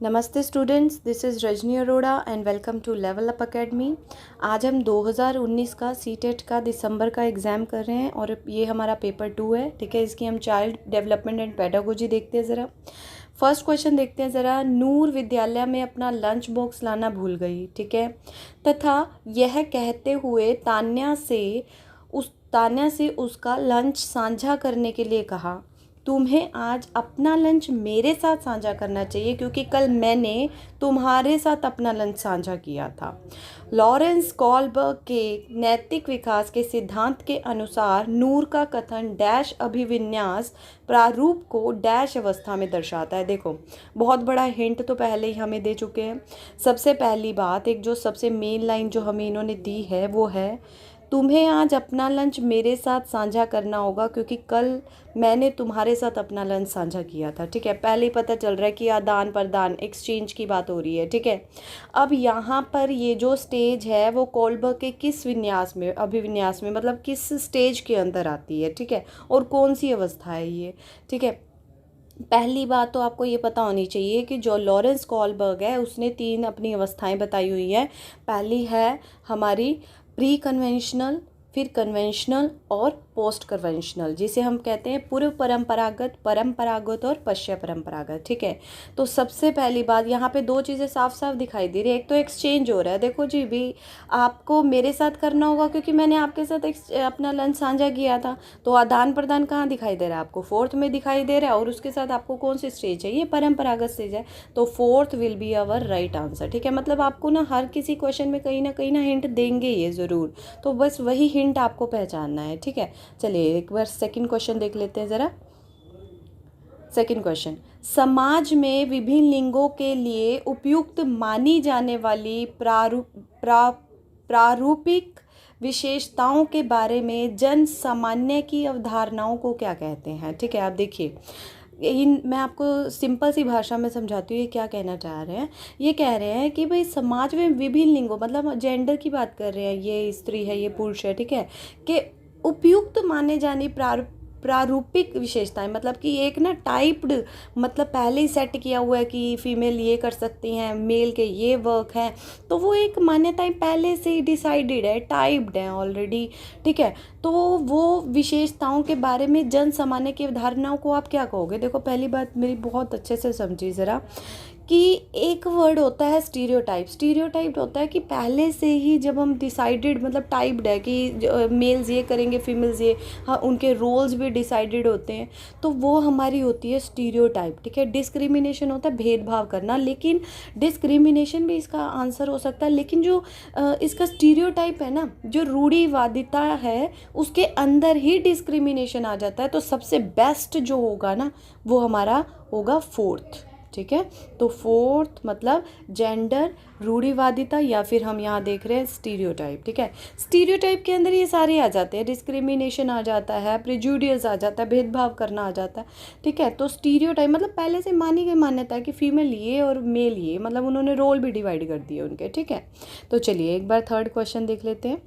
नमस्ते students, this is Rajni Arora and welcome to level up academy. आज हम 2019 का सीटेट का दिसंबर का एग्ज़ाम कर रहे हैं और ये हमारा पेपर 2 है। ठीक है, इसकी हम चाइल्ड डेवलपमेंट एंड पेडागोजी देखते हैं। ज़रा फर्स्ट क्वेश्चन देखते हैं। ज़रा, नूर विद्यालय में अपना लंच बॉक्स लाना भूल गई। ठीक है, तथा यह कहते हुए तान्या से उसका लंच साझा करने के लिए कहा। तुम्हें आज अपना लंच मेरे साथ साझा करना चाहिए क्योंकि कल मैंने तुम्हारे साथ अपना लंच साझा किया था। लॉरेंस कॉलबर्ग के नैतिक विकास के सिद्धांत के अनुसार नूर का कथन डैश अभिविन्यास प्रारूप को डैश अवस्था में दर्शाता है। देखो, बहुत बड़ा हिंट तो पहले ही हमें दे चुके हैं। सबसे पहली बात, एक जो सबसे मेन लाइन जो हमें इन्होंने दी है वो है, तुम्हें आज अपना लंच मेरे साथ साझा करना होगा क्योंकि कल मैंने तुम्हारे साथ अपना लंच साझा किया था। ठीक है, पहले ही पता चल रहा है कि आदान प्रदान एक्सचेंज की बात हो रही है। ठीक है, अब यहाँ पर ये जो स्टेज है वो कोलबर्ग के किस विन्यास में, अभिविन्यास में, मतलब किस स्टेज के अंदर आती है। ठीक है, और कौन सी अवस्था है ये। ठीक है, पहली बात तो आपको ये पता होनी चाहिए कि जो लॉरेंस कॉलबर्ग है उसने 3 अपनी अवस्थाएं बताई हुई हैं। पहली है हमारी प्री कन्वेंशनल, फिर कन्वेंशनल और पोस्ट कन्वेंशनल, जिसे हम कहते हैं पूर्व परंपरागत, परंपरागत और पश्चिम परंपरागत। ठीक है, तो सबसे पहली बात यहाँ पे 2 चीज़ें साफ साफ दिखाई दे रही है। एक तो एक्सचेंज हो रहा है, देखो जी भी, आपको मेरे साथ करना होगा क्योंकि मैंने आपके साथ अपना लंच साझा किया था। तो आदान प्रदान कहाँ दिखाई दे रहा है आपको? 4th में दिखाई दे रहा है। और उसके साथ आपको कौन सी स्टेज है? ये परंपरागत स्टेज है। तो 4th will be our right answer. ठीक है, मतलब आपको ना हर किसी क्वेश्चन में कहीं ना हिंट देंगे ये ज़रूर, तो बस वही हिंट आपको पहचानना है। ठीक है, चलिए एक बार सेकंड क्वेश्चन देख लेते हैं। ज़रा सेकंड क्वेश्चन, समाज में विभिन्न लिंगों के लिए उपयुक्त मानी जाने वाली प्रारूपिक विशेषताओं के बारे में जन सामान्य की अवधारणाओं को क्या कहते हैं? ठीक है, आप देखिए, मैं आपको सिंपल सी भाषा में समझाती हूँ ये क्या कहना चाह रहे हैं। ये कह रहे हैं कि भाई समाज में विभिन्न लिंगों, मतलब जेंडर की बात कर रहे हैं, ये स्त्री है, ये पुरुष है। ठीक है, कि उपयुक्त माने जाने प्रारूपिक विशेषताएं, मतलब कि एक ना टाइप्ड, मतलब पहले ही सेट किया हुआ है कि फीमेल ये कर सकती हैं, मेल के ये वर्क हैं, तो वो एक मान्यताएं पहले से ही डिसाइडेड है, टाइप्ड है ऑलरेडी। ठीक है, तो वो विशेषताओं के बारे में जन सामान्य की अवधारणाओं को आप क्या कहोगे? देखो, पहली बात मेरी बहुत अच्छे से समझिए ज़रा, कि एक वर्ड होता है स्टीरियोटाइप। स्टीरियोटाइप होता है कि पहले से ही जब हम डिसाइडेड, मतलब टाइप्ड है कि मेल्स ये करेंगे, फीमेल्स ये, हाँ, उनके रोल्स भी डिसाइडेड होते हैं, तो वो हमारी होती है स्टीरियोटाइप। ठीक है, डिस्क्रिमिनेशन होता है भेदभाव करना, लेकिन डिस्क्रिमिनेशन भी इसका आंसर हो सकता है, लेकिन जो इसका स्टीरियोटाइप है ना, जो रूढ़िवादिता है, उसके अंदर ही डिस्क्रिमिनेशन आ जाता है। तो सबसे बेस्ट जो होगा ना वो हमारा होगा 4th। ठीक है, तो 4th मतलब जेंडर, रूढ़िवादिता, या फिर हम यहाँ देख रहे हैं स्टीरियोटाइप। ठीक है, स्टीरियोटाइप के अंदर ये सारे आ जाते हैं, डिस्क्रिमिनेशन आ जाता है, प्रेजुडिस आ जाता है, भेदभाव करना आ जाता है। ठीक है, तो स्टीरियोटाइप मतलब पहले से मानी गई मान्यता है कि फीमेल ये और मेल ये, मतलब उन्होंने रोल भी डिवाइड कर दिए उनके। ठीक है, तो चलिए एक बार थर्ड क्वेश्चन देख लेते हैं।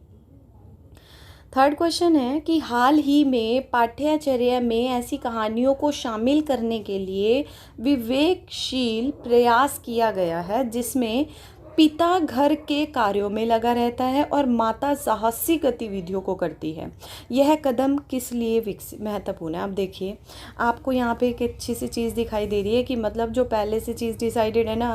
थर्ड क्वेश्चन है कि हाल ही में पाठ्यचर्या में ऐसी कहानियों को शामिल करने के लिए विवेकशील प्रयास किया गया है जिसमें पिता घर के कार्यों में लगा रहता है और माता साहसिक गतिविधियों को करती है। यह कदम किस लिए महत्वपूर्ण है? आप देखिए, आपको यहाँ पे एक अच्छी सी चीज़ दिखाई दे रही है कि मतलब जो पहले से चीज़ डिसाइडेड है ना,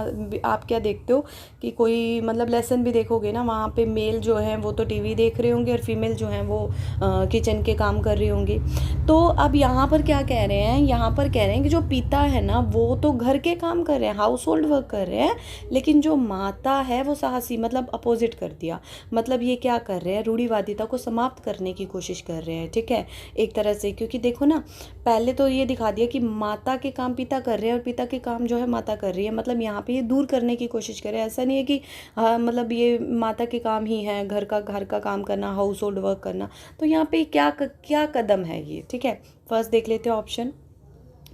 आप क्या देखते हो कि कोई मतलब लेसन भी देखोगे ना, वहाँ पे मेल जो है वो तो टीवी देख रहे होंगे और फीमेल जो है वो किचन के काम कर रही होंगी। तो अब यहाँ पर क्या कह रहे हैं, यहाँ पर कह रहे हैं कि जो पिता है ना वो तो घर के काम कर रहे हैं, हाउस होल्ड वर्क कर रहे हैं, लेकिन जो माता है वो साहसी, मतलब अपोजिट कर दिया, मतलब ये क्या कर रहे हैं, रूढ़िवादिता को समाप्त करने की कोशिश कर रहे हैं। ठीक है, एक तरह से, क्योंकि देखो ना, पहले तो ये दिखा दिया कि माता के काम पिता कर रहे हैं और पिता के काम जो है माता कर रही है, मतलब यहाँ पे ये दूर करने की कोशिश कर रहे हैं। ऐसा नहीं है कि मतलब ये माता के काम ही है, घर का काम करना, हाउस होल्ड वर्क करना। तो यहाँ पे क्या कदम है ये? ठीक है, फर्स्ट देख लेते हैं ऑप्शन।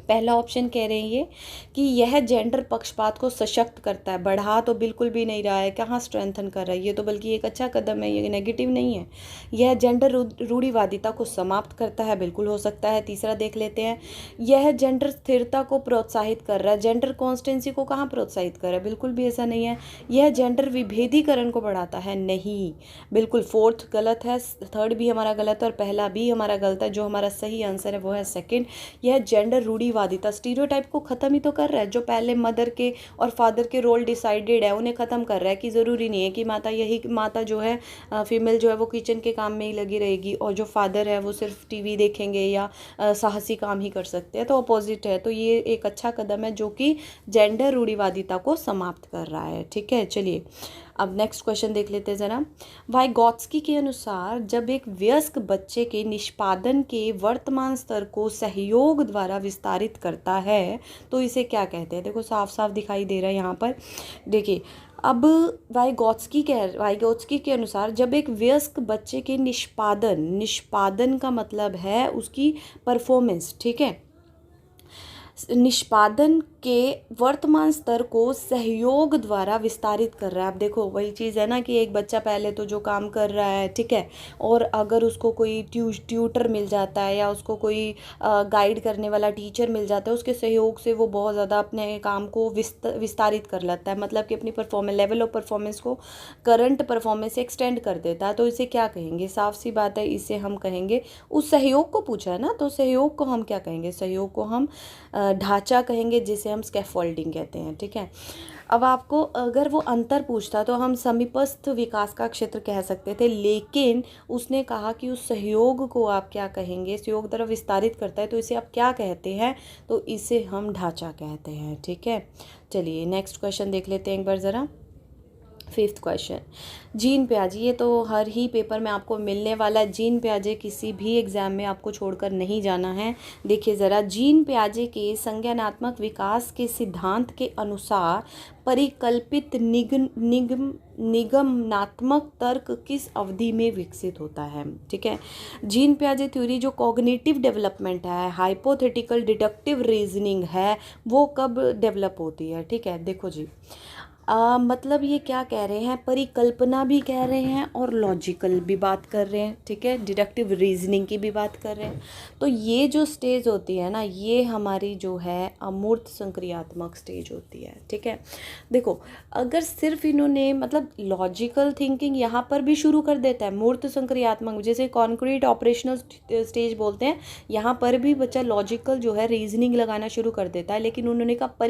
पहला ऑप्शन कह रहे हैं ये कि यह जेंडर पक्षपात को सशक्त करता है। बढ़ा तो बिल्कुल भी नहीं रहा है, कहाँ स्ट्रेंथन कर रहा है, ये तो बल्कि एक अच्छा कदम है, ये नेगेटिव नहीं है। यह जेंडर रूढ़िवादिता को समाप्त करता है, बिल्कुल हो सकता है। तीसरा देख लेते हैं, यह जेंडर स्थिरता को प्रोत्साहित कर रहा है। जेंडर कॉन्स्टेंसी को कहाँ प्रोत्साहित कर रहा है, बिल्कुल भी ऐसा नहीं है। यह जेंडर विभेदीकरण को बढ़ाता है, नहीं, बिल्कुल। फोर्थ गलत है, थर्ड भी हमारा गलत है और पहला भी हमारा गलत है। जो हमारा सही आंसर है वो है सेकंड। यह जेंडर रूढ़िवादिता स्टीरियोटाइप को ख़त्म ही तो कर रहा है। जो पहले मदर के और फादर के रोल डिसाइडेड है उन्हें ख़त्म कर रहा है कि ज़रूरी नहीं है कि माता जो है फीमेल जो है वो किचन के काम में ही लगी रहेगी और जो फादर है वो सिर्फ टीवी देखेंगे या साहसी काम ही कर सकते हैं, तो अपोजिट है। तो ये एक अच्छा कदम है जो कि जेंडर रूढ़िवादिता को समाप्त कर रहा है। ठीक है, चलिए अब नेक्स्ट क्वेश्चन देख लेते हैं ज़रा। वाइगॉत्स्की के अनुसार जब एक वयस्क बच्चे के निष्पादन के वर्तमान स्तर को सहयोग द्वारा विस्तारित करता है तो इसे क्या कहते हैं। देखो साफ साफ दिखाई दे रहा है यहाँ पर। देखिए अब वाइगॉत्स्की के अनुसार जब एक वयस्क बच्चे के निष्पादन का मतलब है उसकी परफॉर्मेंस, ठीक है, निष्पादन के वर्तमान स्तर को सहयोग द्वारा विस्तारित कर रहा है। अब देखो वही चीज़ है ना कि एक बच्चा पहले तो जो काम कर रहा है, ठीक है, और अगर उसको कोई ट्यूटर मिल जाता है या उसको कोई गाइड करने वाला टीचर मिल जाता है, उसके सहयोग से वो बहुत ज़्यादा अपने काम को विस्तारित कर लेता है, मतलब कि अपनी परफॉर्मेंस, लेवल ऑफ परफॉर्मेंस को करंट परफॉर्मेंस से एक्सटेंड कर देता है। तो इसे क्या कहेंगे, साफ सी बात है, इसे हम कहेंगे, उस सहयोग को पूछा है ना, तो सहयोग को हम क्या कहेंगे, सहयोग को हम ढांचा कहेंगे, जिसे हम स्कैफोल्डिंग कहते हैं। ठीक है, अब आपको अगर वो अंतर पूछता तो हम समीपस्थ विकास का क्षेत्र कह सकते थे, लेकिन उसने कहा कि उस सहयोग को आप क्या कहेंगे, सहयोग द्वारा विस्तारित करता है, तो इसे आप क्या कहते हैं, तो इसे हम ढांचा कहते हैं। ठीक है, चलिए नेक्स्ट क्वेश्चन देख लेते हैं एक बार ज़रा। फिफ्थ क्वेश्चन, जीन पियाजे, ये तो हर ही पेपर में आपको मिलने वाला है। जीन पियाजे किसी भी एग्जाम में आपको छोड़कर नहीं जाना है। देखिए ज़रा, जीन पियाजे के संज्ञानात्मक विकास के सिद्धांत के अनुसार परिकल्पित निगमनात्मक तर्क किस अवधि में विकसित होता है। ठीक है, जीन पियाजे थ्योरी जो कॉग्निटिव डेवलपमेंट है, हाइपोथेटिकल डिडक्टिव रीजनिंग है, वो कब डेवलप होती है। ठीक है, देखो जी, मतलब ये क्या कह रहे हैं, परिकल्पना भी कह रहे हैं और लॉजिकल भी बात कर रहे हैं। ठीक है, डिडक्टिव रीजनिंग की भी बात कर रहे हैं। तो ये जो स्टेज होती है ना, ये हमारी जो है अमूर्त संक्रियात्मक स्टेज होती है। ठीक है, देखो अगर सिर्फ इन्होंने मतलब लॉजिकल थिंकिंग यहाँ पर भी शुरू कर देता है, मूर्त संक्रियात्मक जैसे कॉन्क्रीट ऑपरेशनल स्टेज बोलते हैं, यहाँ पर भी बच्चा लॉजिकल जो है रीजनिंग लगाना शुरू कर देता है, लेकिन उन्होंने कहा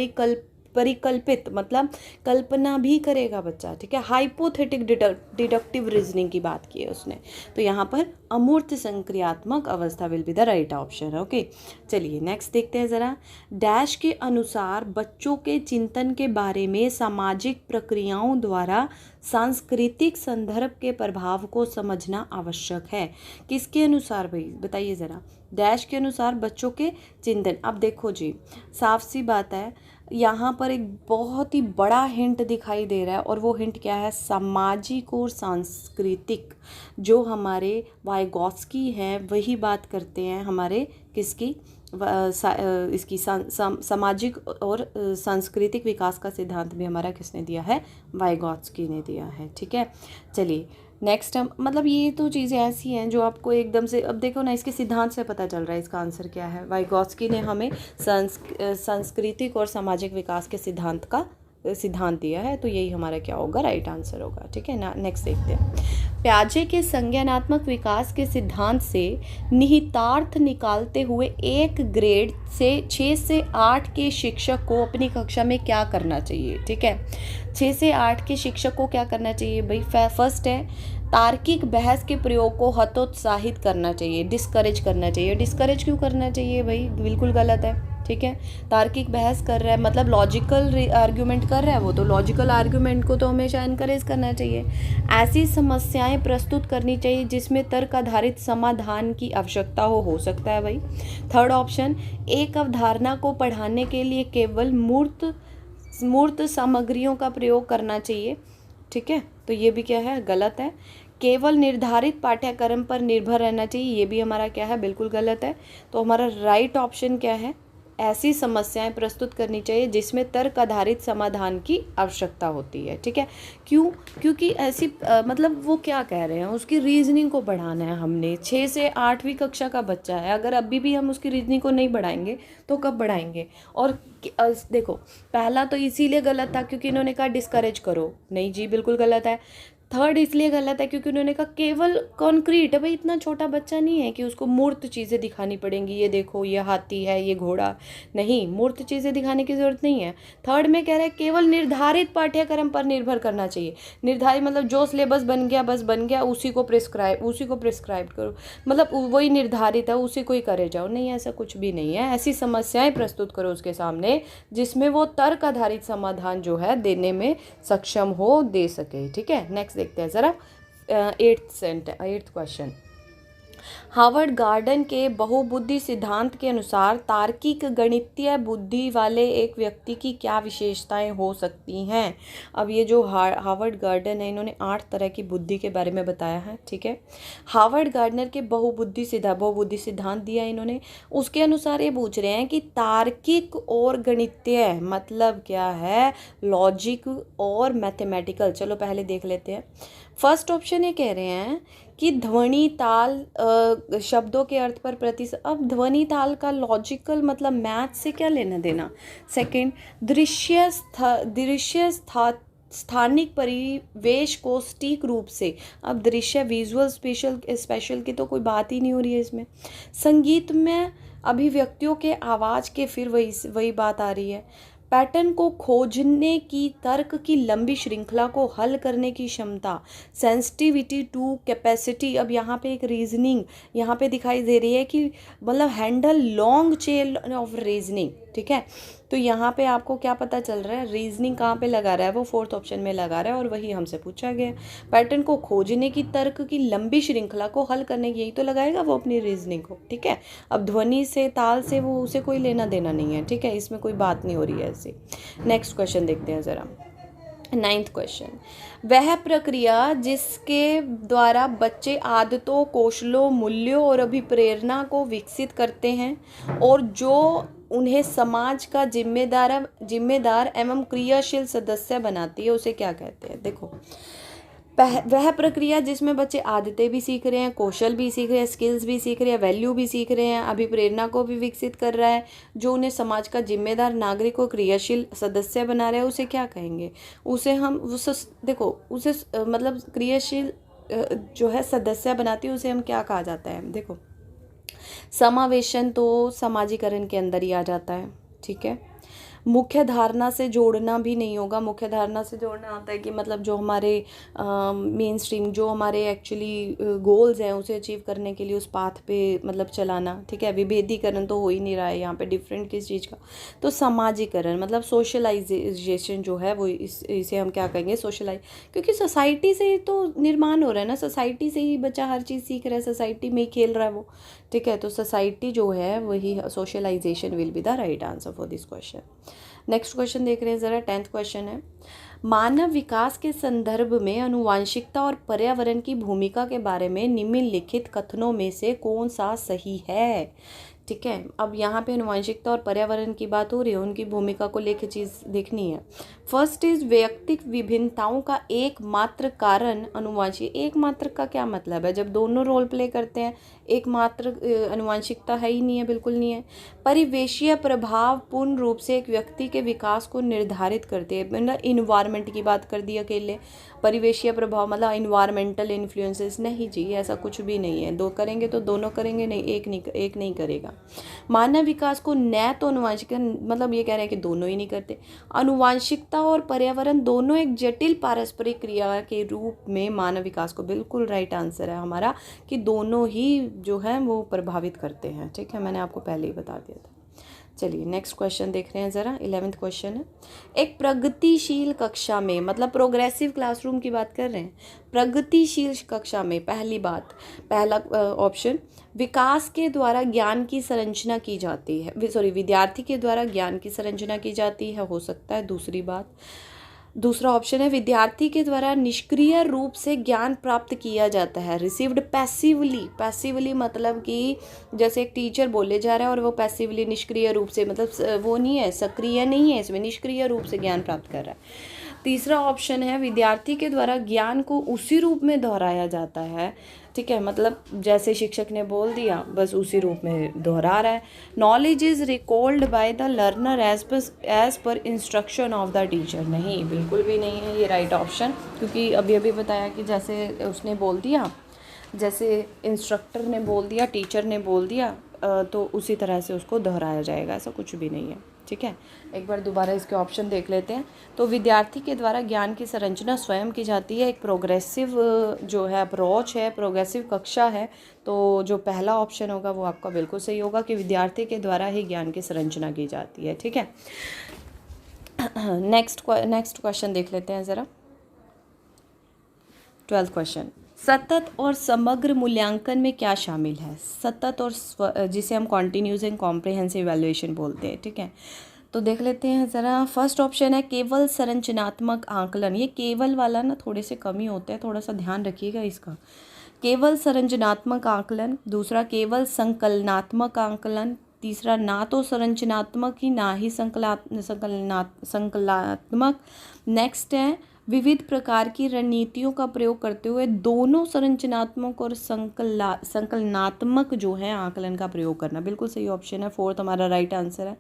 परिकल्पित मतलब कल्पना भी करेगा बच्चा। ठीक है, हाइपोथेटिक डिडक्टिव रीजनिंग की बात की है उसने, तो यहाँ पर अमूर्त संक्रियात्मक अवस्था will be the right option. Okay, चलिए नेक्स्ट देखते हैं ज़रा। डैश के अनुसार बच्चों के चिंतन के बारे में सामाजिक प्रक्रियाओं द्वारा सांस्कृतिक संदर्भ के प्रभाव को समझना आवश्यक है। किसके अनुसार भाई, बताइए ज़रा। डैश के अनुसार बच्चों के चिंतन। अब देखो जी, साफ सी बात है, यहाँ पर एक बहुत ही बड़ा हिंट दिखाई दे रहा है, और वो हिंट क्या है, सामाजिक और सांस्कृतिक। जो हमारे वाइगॉत्स्की हैं वही बात करते हैं हमारे किसकी, इसकी सामाजिक और सांस्कृतिक विकास का सिद्धांत भी हमारा किसने दिया है, वाइगॉत्स्की ने दिया है। ठीक है, चलिए नेक्स्ट हम मतलब ये तो चीज़ें ऐसी हैं जो आपको एकदम से, अब देखो ना, इसके सिद्धांत से पता चल रहा है इसका आंसर क्या है। वाइगॉत्स्की ने हमें सांस्कृतिक और सामाजिक विकास के सिद्धांत दिया है, तो यही हमारा क्या होगा, राइट आंसर होगा। ठीक है ना, नेक्स्ट देखते हैं। पियाजे के संज्ञानात्मक विकास के सिद्धांत से निहितार्थ निकालते हुए एक ग्रेड से 6 से 8 के शिक्षक को अपनी कक्षा में क्या करना चाहिए। ठीक है, 6 से 8 के शिक्षक को क्या करना चाहिए भाई, फर्स्ट है तार्किक बहस के प्रयोग को हतोत्साहित करना चाहिए, डिस्करेज करना चाहिए। डिस्करेज क्यों करना चाहिए भाई, बिल्कुल गलत है। ठीक है, तार्किक बहस कर रहा है मतलब लॉजिकल आर्ग्यूमेंट कर रहा है वो, तो लॉजिकल आर्ग्यूमेंट को तो हमेशा इनकरेज करना चाहिए। ऐसी समस्याएं प्रस्तुत करनी चाहिए जिसमें तर्क आधारित समाधान की आवश्यकता हो सकता है भाई। थर्ड ऑप्शन, एक अवधारणा को पढ़ाने के लिए केवल मूर्त सामग्रियों का प्रयोग करना चाहिए। ठीक है, तो ये भी क्या है, गलत है। केवल निर्धारित पाठ्यक्रम पर निर्भर रहना चाहिए, ये भी हमारा क्या है, बिल्कुल गलत है। तो हमारा राइट ऑप्शन क्या है, ऐसी समस्याएं प्रस्तुत करनी चाहिए जिसमें तर्क आधारित समाधान की आवश्यकता होती है। ठीक है, क्यों? क्योंकि ऐसी मतलब वो क्या कह रहे हैं, उसकी रीजनिंग को बढ़ाना है हमने। 6 से 8वीं कक्षा का बच्चा है, अगर अभी भी हम उसकी रीजनिंग को नहीं बढ़ाएंगे तो कब बढ़ाएंगे? और देखो, पहला तो इसीलिए गलत था क्योंकि इन्होंने कहा डिस्करेज करो, नहीं जी बिल्कुल गलत है। थर्ड इसलिए गलत है क्योंकि उन्होंने कहा केवल कॉन्क्रीट है। भाई इतना छोटा बच्चा नहीं है कि उसको मूर्त चीज़ें दिखानी पड़ेंगी, ये देखो ये हाथी है, ये घोड़ा, नहीं, मूर्त चीज़ें दिखाने की ज़रूरत नहीं है। थर्ड में कह रहा है केवल निर्धारित पाठ्यक्रम पर निर्भर करना चाहिए। निर्धारित मतलब जो सिलेबस बन गया बस बन गया, उसी को प्रिस्क्राइब करो, मतलब वही निर्धारित है उसी को ही करे जाओ। नहीं, ऐसा कुछ भी नहीं है। ऐसी समस्याएं प्रस्तुत करो उसके सामने जिसमें वो तर्क आधारित समाधान जो है देने में सक्षम हो, दे सके। ठीक है, नेक्स्ट देखते हैं ज़रा 8th क्वेश्चन। हार्वर्ड गार्डन के बहुबुद्धि सिद्धांत के अनुसार तार्किक गणितीय बुद्धि वाले एक व्यक्ति की क्या विशेषताएं हो सकती हैं? अब ये जो हार्वर्ड गार्डन है, इन्होंने 8 तरह की बुद्धि के बारे में बताया है। ठीक है, हार्वर्ड गार्डनर के बहुबुद्धि सिद्धांत दिया इन्होंने। उसके अनुसार ये पूछ रहे हैं कि तार्किक और गणितीय मतलब क्या है, लॉजिक और मैथमेटिकल। चलो पहले देख लेते हैं। फर्स्ट ऑप्शन ये कह रहे हैं कि ध्वनि ताल शब्दों के अर्थ पर अब ध्वनि ताल का लॉजिकल मतलब मैथ से क्या लेना देना। सेकंड, दृश्य स्थानिक परिवेश को सटीक रूप से, अब दृश्य विजुअल स्पेशल की तो कोई बात ही नहीं हो रही है इसमें। संगीत में अभिव्यक्तियों के आवाज़ के फिर वही बात आ रही है। पैटर्न को खोजने की, तर्क की लंबी श्रृंखला को हल करने की क्षमता, सेंसिटिविटी टू कैपेसिटी। अब यहाँ पे एक रीजनिंग यहाँ पे दिखाई दे रही है कि मतलब handle long chain of reasoning. ठीक है, तो यहाँ पे आपको क्या पता चल रहा है, रीजनिंग कहाँ पे लगा रहा है, वो 4th ऑप्शन में लगा रहा है और वही हमसे पूछा गया। पैटर्न को खोजने की, तर्क की लंबी श्रृंखला को हल करने की, यही तो लगाएगा वो अपनी रीजनिंग को। ठीक है, अब ध्वनि से, ताल से वो उसे कोई लेना देना नहीं है। ठीक है, इसमें कोई बात नहीं हो रही है ऐसी। नेक्स्ट क्वेश्चन देखते हैं ज़रा, 9th क्वेश्चन। वह प्रक्रिया जिसके द्वारा बच्चे आदतों, कौशलों, मूल्यों और अभिप्रेरणा को विकसित करते हैं और जो उन्हें समाज का जिम्मेदार एवं क्रियाशील सदस्य बनाती है, उसे क्या कहते हैं? देखो, वह प्रक्रिया जिसमें बच्चे आदतें भी सीख रहे हैं, कौशल भी सीख रहे हैं, स्किल्स भी सीख रहे हैं, वैल्यू भी सीख रहे हैं, अभिप्रेरणा को भी विकसित कर रहा है, जो उन्हें समाज का जिम्मेदार नागरिक और क्रियाशील सदस्य बना रहा है, उसे क्या कहेंगे? उसे हम उसे मतलब क्रियाशील जो है सदस्य बनाती है, उसे हम क्या कहा जाता है? देखो, समावेशन तो समाजीकरण के अंदर ही आ जाता है। ठीक है, मुख्य धारणा से जोड़ना भी नहीं होगा। मुख्य धारणा से जोड़ना आता है कि मतलब जो हमारे मेन स्ट्रीम, जो हमारे एक्चुअली गोल्स हैं, उसे अचीव करने के लिए उस पाथ पे मतलब चलाना। ठीक है, विभेदीकरण तो हो ही नहीं रहा है यहाँ पे, डिफरेंट किस चीज़ का, तो समाजीकरण मतलब सोशलाइजेशन जो है वो इसे हम क्या कहेंगे? सोशलाइज, क्योंकि सोसाइटी से ही तो निर्माण हो रहा है ना, सोसाइटी से ही बच्चा हर चीज़ सीख रहा है, सोसाइटी में ही खेल रहा है वो। ठीक है, तो सोसाइटी जो है वही, socialisation will be the right answer for this question. Next question देख रहे हैं ज़रा, 10th क्वेश्चन है। मानव विकास के संदर्भ में आनुवंशिकता और पर्यावरण की भूमिका के बारे में निम्नलिखित कथनों में से कौन सा सही है? ठीक है, अब यहाँ पे आनुवंशिकता और पर्यावरण की बात हो रही है, उनकी भूमिका को लेकर चीज़ देखनी है। फर्स्ट इज व्यक्तिक विभिन्नताओं का एकमात्र कारण आनुवंशिक। एकमात्र का क्या मतलब है? जब दोनों रोल प्ले करते हैं, एकमात्र आनुवंशिकता है ही नहीं है, बिल्कुल नहीं है। परिवेशीय प्रभाव पूर्ण रूप से एक व्यक्ति के विकास को निर्धारित करते हैं, मतलब इन्वायरमेंट की बात कर दी अकेले। परिवेशीय प्रभाव मतलब इन्वायरमेंटल इन्फ्लुएंसेस, नहीं जी, ऐसा कुछ भी नहीं है। दो करेंगे तो दोनों करेंगे, नहीं एक नहीं करेगा। मानव विकास को न तो आनुवंशिक, मतलब ये कह रहे हैं कि दोनों ही नहीं करते। आनुवंशिकता और पर्यावरण दोनों एक जटिल पारस्परिक क्रिया के रूप में मानव विकास को, बिल्कुल राइट आंसर है हमारा कि दोनों ही जो है वो प्रभावित करते हैं। ठीक है, मैंने आपको पहले ही बता दिया था। चलिए नेक्स्ट क्वेश्चन देख रहे हैं ज़रा, 11th क्वेश्चन है। एक प्रगतिशील कक्षा में, मतलब प्रोग्रेसिव क्लासरूम की बात कर रहे हैं, प्रगतिशील कक्षा में पहला ऑप्शन, विकास के द्वारा ज्ञान की संरचना की जाती है, विद्यार्थी के द्वारा ज्ञान की संरचना की जाती है, हो सकता है। दूसरी बात, दूसरा ऑप्शन है विद्यार्थी के द्वारा निष्क्रिय रूप से ज्ञान प्राप्त किया जाता है, रिसीव्ड पैसिवली। पैसिवली मतलब कि जैसे एक टीचर बोले जा रहा है और वो पैसिवली निष्क्रिय रूप से, मतलब वो नहीं है, सक्रिय नहीं है, इसमें निष्क्रिय रूप से ज्ञान प्राप्त कर रहा है। तीसरा ऑप्शन है विद्यार्थी के द्वारा ज्ञान को उसी रूप में दोहराया जाता है, ठीक है, मतलब जैसे शिक्षक ने बोल दिया बस उसी रूप में दोहरा रहा है। Knowledge is recalled by the learner as per instruction of the teacher. नहीं, बिल्कुल भी नहीं है ये राइट ऑप्शन, क्योंकि अभी अभी बताया कि जैसे उसने बोल दिया, जैसे इंस्ट्रक्टर ने बोल दिया, टीचर ने बोल दिया, तो उसी तरह से उसको दोहराया जाएगा, ऐसा कुछ भी नहीं है, ठीक है। एक बार दोबारा इसके ऑप्शन देख लेते हैं। तो विद्यार्थी के द्वारा ज्ञान की संरचना स्वयं की जाती है, एक प्रोग्रेसिव जो है अप्रोच है, प्रोग्रेसिव कक्षा है। तो जो पहला ऑप्शन होगा वो आपका बिल्कुल सही होगा कि विद्यार्थी के द्वारा ही ज्ञान की संरचना की जाती है, ठीक है। नेक्स्ट क्वेश्चन देख लेते हैं ज़रा। 12th क्वेश्चन, सतत और समग्र मूल्यांकन में क्या शामिल है? सतत और जिसे हम कॉन्टिन्यूस एंड कॉम्प्रिहेंसिव इवैल्यूएशन बोलते हैं, ठीक है। तो देख लेते हैं ज़रा। फर्स्ट ऑप्शन है केवल संरचनात्मक आकलन। ये केवल वाला ना थोड़े से कम ही होता है, थोड़ा सा ध्यान रखिएगा इसका। केवल संरचनात्मक आकलन, दूसरा केवल संकलनात्मक आकलन, तीसरा ना तो संरचनात्मक ही ना ही संकलनात्मक। नेक्स्ट है विविध प्रकार की रणनीतियों का प्रयोग करते हुए दोनों संरचनात्मक और संकलनात्मक जो है आकलन का प्रयोग करना। बिल्कुल सही ऑप्शन है, 4th हमारा राइट आंसर है।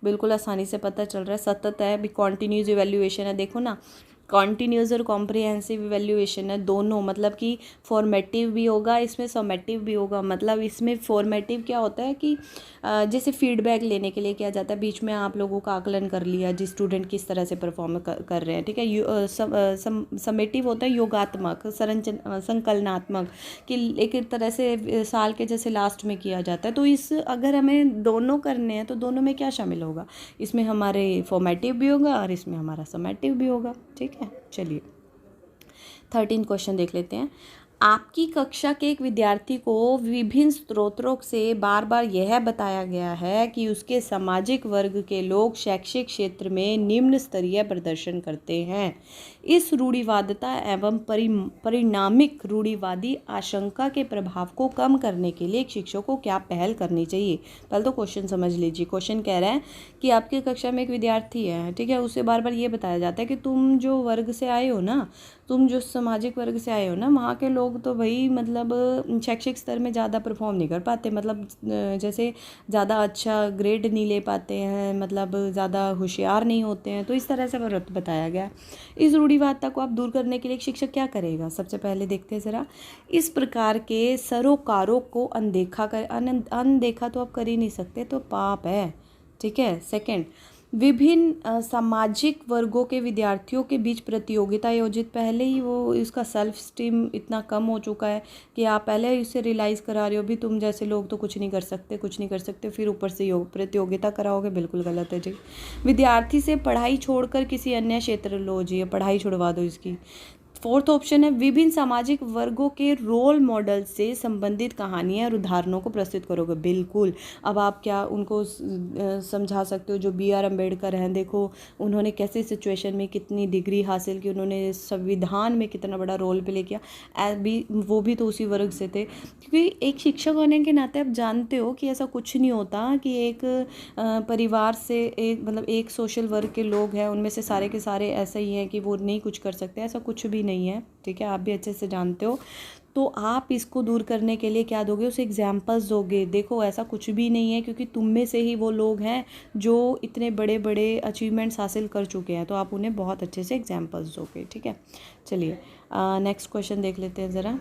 बिल्कुल आसानी से पता चल रहा है, सतत है, भी कॉन्टिन्यूस इवैल्यूएशन है। देखो ना, कॉन्टिन्यूस और कॉम्प्रिहेंसिव इवैल्यूएशन है दोनों, मतलब कि फॉर्मेटिव भी होगा इसमें, समेटिव भी होगा। मतलब इसमें फॉर्मेटिव क्या होता है कि जैसे फीडबैक लेने के लिए किया जाता है, बीच में आप लोगों का आकलन कर लिया जिस स्टूडेंट किस तरह से परफॉर्म कर रहे हैं, ठीक है। समेटिव होता है योगात्मक, संकलनात्मक, कि एक तरह से साल के जैसे लास्ट में किया जाता है। तो इस अगर हमें दोनों करने हैं तो दोनों में क्या शामिल होगा? इसमें हमारे फॉर्मेटिव भी होगा और इसमें हमारा समेटिव भी होगा, ठीक है। चलिए 13 क्वेश्चन देख लेते हैं। आपकी कक्षा के एक विद्यार्थी को विभिन्न स्रोतों से बार बार यह बताया गया है कि उसके सामाजिक वर्ग के लोग शैक्षिक क्षेत्र में निम्न स्तरीय प्रदर्शन करते हैं। इस रूढ़िवादिता एवं परिणामिक रूढ़िवादी आशंका के प्रभाव को कम करने के लिए एक शिक्षक को क्या पहल करनी चाहिए? पहले तो क्वेश्चन समझ लीजिए। क्वेश्चन कह रहा है कि आपकी कक्षा में एक विद्यार्थी है, ठीक है, उसे बार बार ये बताया जाता है कि तुम जो वर्ग से आए हो ना, तुम जो सामाजिक वर्ग से आए हो ना, वहाँ के लोग तो भाई मतलब शैक्षिक स्तर में ज़्यादा परफॉर्म नहीं कर पाते, मतलब जैसे ज़्यादा अच्छा ग्रेड नहीं ले पाते हैं, मतलब ज़्यादा होशियार नहीं होते हैं। तो इस तरह से बताया गया। इस रूढ़िवादिता को आप दूर करने के लिए एक शिक्षक क्या करेगा? सबसे पहले देखते हैं ज़रा। इस प्रकार के सरोकारों को अनदेखा तो आप कर ही नहीं सकते, तो पाप है, ठीक है। सेकंड, विभिन्न सामाजिक वर्गों के विद्यार्थियों के बीच प्रतियोगिता आयोजित। पहले ही वो उसका सेल्फ स्टीम इतना कम हो चुका है कि आप पहले ही उसे रियलाइज़ करा रहे हो भी तुम जैसे लोग तो कुछ नहीं कर सकते, फिर ऊपर से प्रतियोगिता कराओगे, बिल्कुल गलत है जी। विद्यार्थी से पढ़ाई छोड़कर किसी अन्य क्षेत्र लो जी, पढ़ाई छुड़वा दो इसकी। 4th ऑप्शन है विभिन्न सामाजिक वर्गों के रोल मॉडल से संबंधित कहानियाँ और उदाहरणों को प्रस्तुत करोगे। बिल्कुल। अब आप क्या उनको समझा सकते हो? जो BR अम्बेडकर हैं, देखो उन्होंने कैसे सिचुएशन में कितनी डिग्री हासिल की, उन्होंने संविधान में कितना बड़ा रोल प्ले किया, वो भी तो उसी वर्ग से थे। क्योंकि एक शिक्षक होने के नाते आप जानते हो कि ऐसा कुछ नहीं होता कि एक परिवार से मतलब एक सोशल वर्ग के लोग हैं उनमें से सारे के सारे ऐसे ही हैं कि वो नहीं कुछ कर सकते, ऐसा कुछ भी नहीं है, ठीक है, आप भी अच्छे से जानते हो। तो आप इसको दूर करने के लिए क्या दोगे? उसे एग्जाम्पल्स दोगे। देखो ऐसा कुछ भी नहीं है, क्योंकि तुम में से ही वो लोग हैं जो इतने बड़े बड़े अचीवमेंट्स हासिल कर चुके हैं, तो आप उन्हें बहुत अच्छे से एग्जाम्पल्स दोगे, ठीक है। चलिए नेक्स्ट क्वेश्चन देख लेते हैं ज़रा।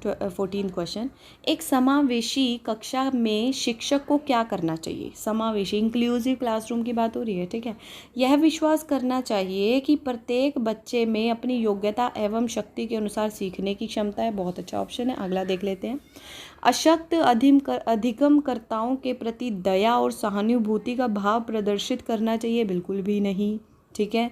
14th क्वेश्चन, एक समावेशी कक्षा में शिक्षक को क्या करना चाहिए? समावेशी इंक्लूसिव क्लासरूम की बात हो रही है, ठीक है। यह विश्वास करना चाहिए कि प्रत्येक बच्चे में अपनी योग्यता एवं शक्ति के अनुसार सीखने की क्षमता है। बहुत अच्छा ऑप्शन है, अगला देख लेते हैं। अशक्त अधिगमकर्ताओं के प्रति दया और सहानुभूति का भाव प्रदर्शित करना चाहिए। बिल्कुल भी नहीं, ठीक है।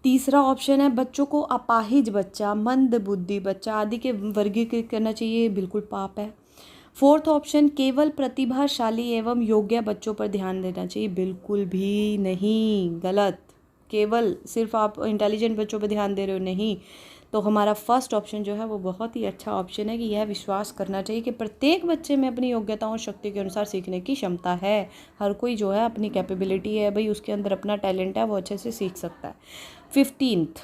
तीसरा ऑप्शन है बच्चों को अपाहिज बच्चा, मंद बुद्धि बच्चा आदि के वर्गीकृत करना चाहिए। बिल्कुल पाप है। 4th ऑप्शन केवल प्रतिभाशाली एवं योग्य बच्चों पर ध्यान देना चाहिए। बिल्कुल भी नहीं, गलत, केवल सिर्फ आप इंटेलिजेंट बच्चों पर ध्यान दे रहे हो, नहीं। तो हमारा फर्स्ट ऑप्शन जो है वो बहुत ही अच्छा ऑप्शन है कि यह विश्वास करना चाहिए कि प्रत्येक बच्चे में अपनी योग्यताओं और शक्ति के अनुसार सीखने की क्षमता है। हर कोई जो है अपनी कैपेबिलिटी है भाई, उसके अंदर अपना टैलेंट है, वो अच्छे से सीख सकता है। 15th,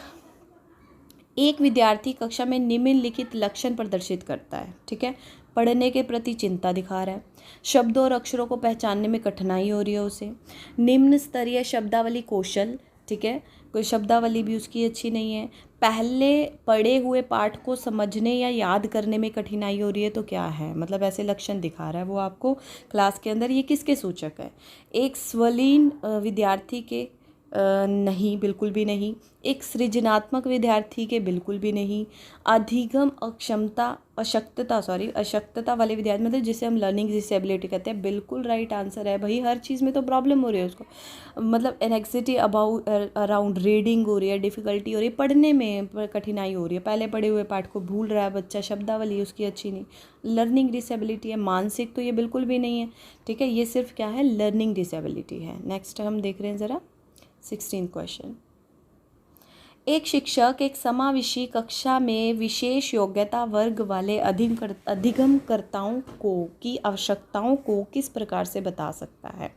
एक विद्यार्थी कक्षा में निम्नलिखित लक्षण प्रदर्शित करता है, ठीक है। पढ़ने के प्रति चिंता दिखा रहा है, शब्दों और अक्षरों को पहचानने में कठिनाई हो रही है उसे, निम्न स्तरीय शब्दावली कौशल, ठीक है, कोई शब्दावली भी उसकी अच्छी नहीं है, पहले पढ़े हुए पाठ को समझने या याद करने में कठिनाई हो रही है। तो क्या है, मतलब ऐसे लक्षण दिखा रहा है वो आपको क्लास के अंदर। ये किसके सूचक है? एक स्वलीन विद्यार्थी के नहीं, बिल्कुल भी नहीं। एक सृजनात्मक विद्यार्थी के बिल्कुल भी नहीं। अधिगम अशक्तता वाले विद्यार्थी, मतलब जिसे हम लर्निंग डिसेबिलिटी कहते हैं, बिल्कुल राइट आंसर है भाई। हर चीज़ में तो प्रॉब्लम हो रही है उसको, मतलब एनेक्सिटी अराउंड रीडिंग हो रही है, डिफ़िकल्टी हो रही है, पढ़ने में कठिनाई हो रही है, पहले पढ़े हुए पाठ को भूल रहा है बच्चा, शब्दावली उसकी अच्छी नहीं, लर्निंग डिसेबिलिटी है। मानसिक तो ये बिल्कुल भी नहीं है, ठीक है, ये सिर्फ क्या है, लर्निंग डिसेबिलिटी है। नेक्स्ट हम देख रहे हैं ज़रा 16 क्वेश्चन। एक शिक्षक एक समावेशी कक्षा में विशेष योग्यता वर्ग वाले अधिगमकर्ताओं को की आवश्यकताओं को किस प्रकार से बता सकता है?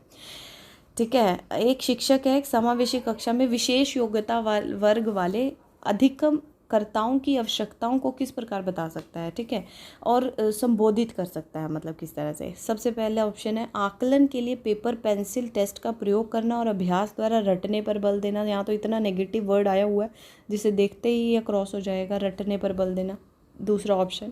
ठीक है, एक शिक्षक है एक समावेशी कक्षा में विशेष योग्यता वर्ग वाले अधिगमकर्ताओं की आवश्यकताओं को किस प्रकार बता सकता है, ठीक है, और संबोधित कर सकता है, मतलब किस तरह से। सबसे पहला ऑप्शन है आकलन के लिए पेपर पेंसिल टेस्ट का प्रयोग करना और अभ्यास द्वारा रटने पर बल देना। यहाँ तो इतना नेगेटिव वर्ड आया हुआ है जिसे देखते ही ये क्रॉस हो जाएगा, रटने पर बल देना। दूसरा ऑप्शन,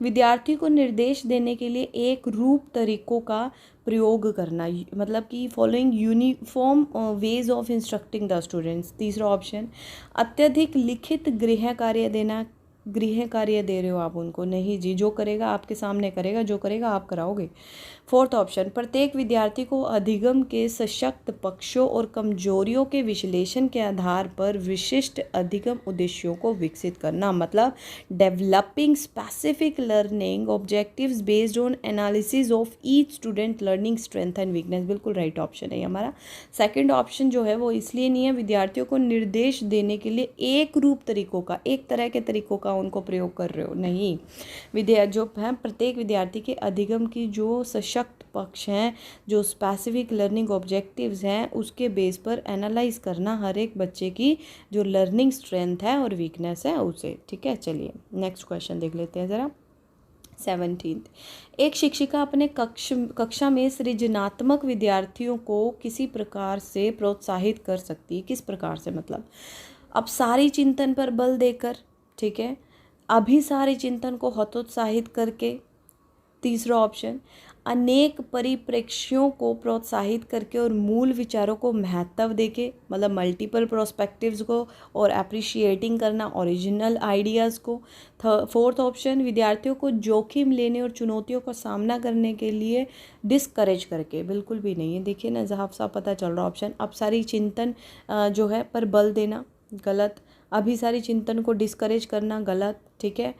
विद्यार्थी को निर्देश देने के लिए एक रूप तरीकों का प्रयोग करना, मतलब कि following uniform ways of instructing the students. तीसरा ऑप्शन, अत्यधिक लिखित गृह कार्य दे रहे हो आप उनको, नहीं जी, जो करेगा आपके सामने करेगा, जो करेगा आप कराओगे। फोर्थ ऑप्शन, प्रत्येक विद्यार्थी को अधिगम के सशक्त पक्षों और कमजोरियों के विश्लेषण के आधार पर विशिष्ट अधिगम उद्देश्यों को विकसित करना, मतलब developing specific learning objectives based on analysis of each student learning strength and weakness. बिल्कुल राइट ऑप्शन है हमारा। सेकंड ऑप्शन जो है वो इसलिए नहीं है, विद्यार्थियों को निर्देश देने के लिए एक रूप तरीकों का, एक तरह के तरीकों का उनको प्रयोग कर रहे हो, नहीं। जो है प्रत्येक विद्यार्थी के अधिगम की जो सशक्त पक्ष हैं, जो स्पेसिफिक लर्निंग ऑब्जेक्टिव्स हैं, उसके बेस पर एनालाइज करना हर एक बच्चे की जो लर्निंग स्ट्रेंथ है और वीकनेस है उसे, ठीक है। चलिए नेक्स्ट क्वेश्चन देख लेते हैं ज़रा 17। एक शिक्षिका अपने कक्षा में सृजनात्मक विद्यार्थियों को किसी प्रकार से प्रोत्साहित कर सकती है, किस प्रकार से, मतलब अब सारी चिंतन पर बल देकर, ठीक है, अभिसारी चिंतन को हतोत्साहित करके। तीसरा ऑप्शन, अनेक परिप्रेक्ष्यों को प्रोत्साहित करके और मूल विचारों को महत्व देके, मतलब मल्टीपल प्रोस्पेक्टिव्स को और अप्रिशिएटिंग करना ओरिजिनल आइडियाज़ को। फोर्थ ऑप्शन, विद्यार्थियों को जोखिम लेने और चुनौतियों का सामना करने के लिए डिस्करेज करके, बिल्कुल भी नहीं है। देखिए ना, साफ साफ पता चल रहा ऑप्शन, अब सारी चिंतन जो है पर बल देना, गलत। अभी सारी चिंतन को डिस्करेज करना, गलत, ठीक है।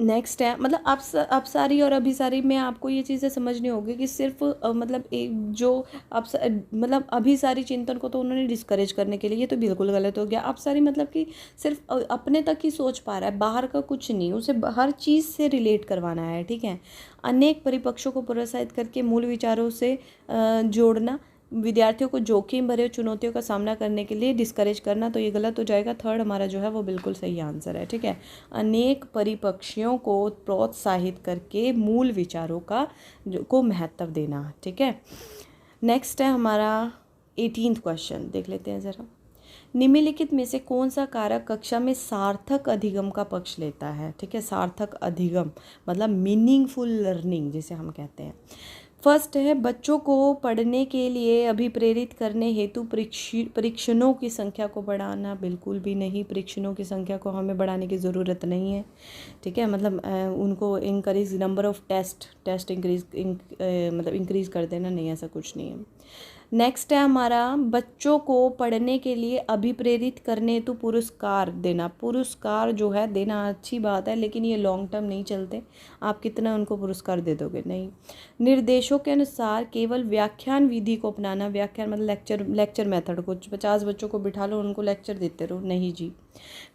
नेक्स्ट है मतलब अब सारी और अभी सारी में आपको ये चीज़ें समझनी होगी कि सिर्फ मतलब एक जो मतलब अभी सारी चिंतन को तो उन्होंने डिस्करेज करने के लिए, ये तो बिल्कुल गलत हो गया। अब सारी मतलब कि सिर्फ अपने तक ही सोच पा रहा है, बाहर का कुछ नहीं, उसे हर चीज़ से रिलेट करवाना है, ठीक है। अनेक परिपक्षों को प्रोत्साहित करके मूल विचारों से जोड़ना, विद्यार्थियों को जोखिम भरे चुनौतियों का सामना करने के लिए डिस्करेज करना, तो ये गलत हो जाएगा। थर्ड हमारा जो है वो बिल्कुल सही आंसर है, ठीक है। अनेक परिपक्षों को प्रोत्साहित करके मूल विचारों को महत्व देना, ठीक है। नेक्स्ट है हमारा 18वां क्वेश्चन, देख लेते हैं ज़रा। निम्नलिखित में से कौन सा कारक कक्षा में सार्थक अधिगम का पक्ष लेता है, ठीक है। सार्थक अधिगम मतलब मीनिंगफुल लर्निंग जिसे हम कहते हैं। फर्स्ट है, बच्चों को पढ़ने के लिए अभिप्रेरित करने हेतु परीक्षणों की संख्या को बढ़ाना, बिल्कुल भी नहीं, परीक्षणों की संख्या को हमें बढ़ाने की ज़रूरत नहीं है, ठीक है। मतलब उनको increase number of test increase मतलब इंक्रीज़ कर देना, नहीं, ऐसा कुछ नहीं है। नेक्स्ट है हमारा बच्चों को पढ़ने के लिए अभिप्रेरित करने हेतु पुरस्कार देना। पुरस्कार जो है देना अच्छी बात है, लेकिन ये लॉन्ग टर्म नहीं चलते। आप कितना उनको पुरस्कार दे दोगे, नहीं। निर्देशों के अनुसार केवल व्याख्यान विधि को अपनाना, व्याख्यान मतलब लेक्चर मेथड को, 50 बच्चों को बिठा लो उनको लेक्चर देते रहो, नहीं जी।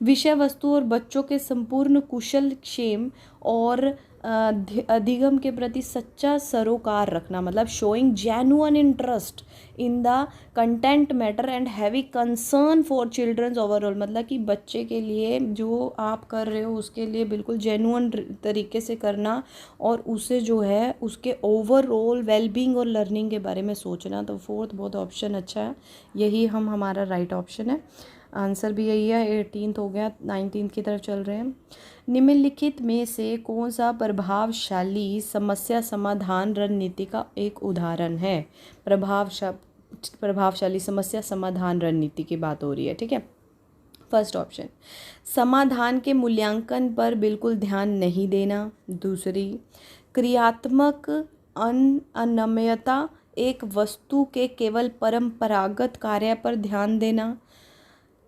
विषय वस्तु और बच्चों के संपूर्ण कुशल क्षेम और अधिगम के प्रति सच्चा सरोकार रखना, मतलब showing genuine interest in the content matter and heavy concern for childrens overall, मतलब कि बच्चे के लिए जो आप कर रहे हो उसके लिए बिल्कुल जेन्युइन तरीके से करना और उसे जो है उसके ओवरऑल वेलबींग और लर्निंग के बारे में सोचना। तो फोर्थ बहुत ऑप्शन अच्छा है, यही हमारा राइट ऑप्शन है। आंसर भी यही है। 18th हो गया, 19th की तरफ चल रहे हैं। निम्नलिखित में से कौन सा प्रभावशाली समस्या समाधान रणनीति का एक उदाहरण है? प्रभावशाली समस्या समाधान रणनीति की बात हो रही है, ठीक है। फर्स्ट ऑप्शन, समाधान के मूल्यांकन पर बिल्कुल ध्यान नहीं देना। दूसरी, क्रियात्मक अनम्यता, एक वस्तु के केवल परंपरागत कार्य पर ध्यान देना।